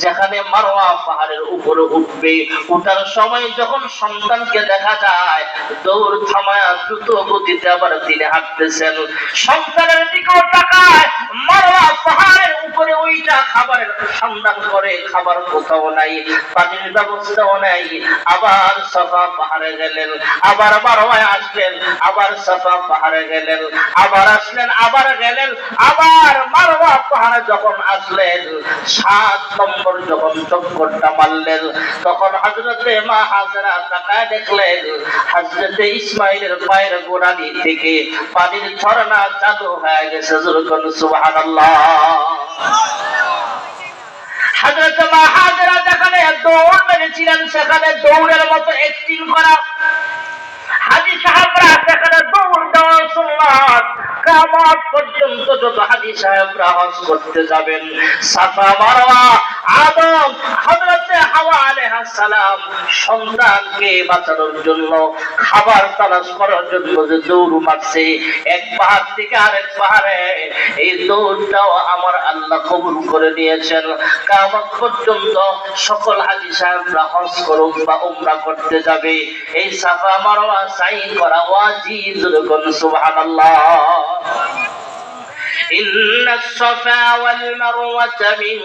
যেখানে মারওয়া পাহাড়ের উপরে উঠবে, উঠার সময় যখন সন্তানকে দেখা যায় দৌড় থামায়া দ্রুত গতিতে আবার তিনি হাঁটতেছেন, সন্তানের দিকেও তাকায়, মারওয়া পাহাড়ের উপরে ওইটা খাবারের সন্ধান করে, খাবার কোথাও নাই, পানির ব্যবস্থাও নাই। আবার সাফা পাহাড়ে গেলেন, আবার মারওয়ায় আসলেন, আবার সাফা পাহাড়ে গেলেন, আবার আসলেন, আবার গেলেন, আবার মারওয়া পাহাড়ে যখন আসলেন 7 নম্বর যখন চক্করটা মারলেন, তখন হযরতে মা হাজেরা তাকায় দেখলেন হযরতে ইসমাইলের পায়ের গোড়ালি থেকে পানির ঝর্ণা চালু হয়ে গেছে। যখন সুবহানাল্লাহ। হযরতে মা হাজেরা যেখানে দৌড় মেরেছিলেন সেখানে দৌড়ের মতো অ্যাক্টিং করা, হাজী সাহেবরা সেখানে দৌড় দেওয়া সুন্নাত। কিয়ামত পর্যন্ত যত হাজী সাহেবরা হজ করতে যাবেন, সাফা মারওয়া আদম হযরতে হাওয়া আলাইহিস সালাম সন্তানকে বাঁচানোর জন্য, খাবার তালাশ করার জন্য যে দৌড় মারছে এক পাহাড় থেকে আরেক পাহাড়ে, এই দৌড়টাও আমার আল্লাহ কবুল করে নিয়েছেন। কিয়ামত পর্যন্ত সকল হাজী সাহেবরা হজ করুক বা উমরা করতে যাবে, এই সাফা মারওয়া সাই করা ওয়াজিব। সুবহানাল্লাহ। إن الصفا والمروة من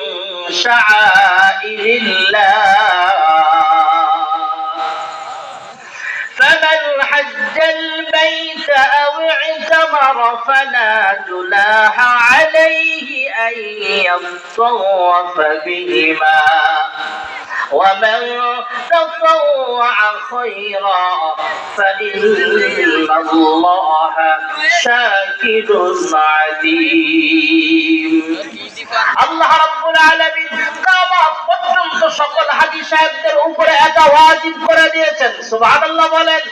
شعائر الله فمن حج البيت أو اعتمر فلا جناح عليه أن يطوف بهما ومن تطوع خيرا فإن الله شاكر عليم। আল্লাহ রাব্বুল আলামিন কিয়ামত পর্যন্ত সকল হাজী সাহেবদের উপরে এটা ওয়াজিব করে দিয়েছেন। সুবহানাল্লাহ বলেন।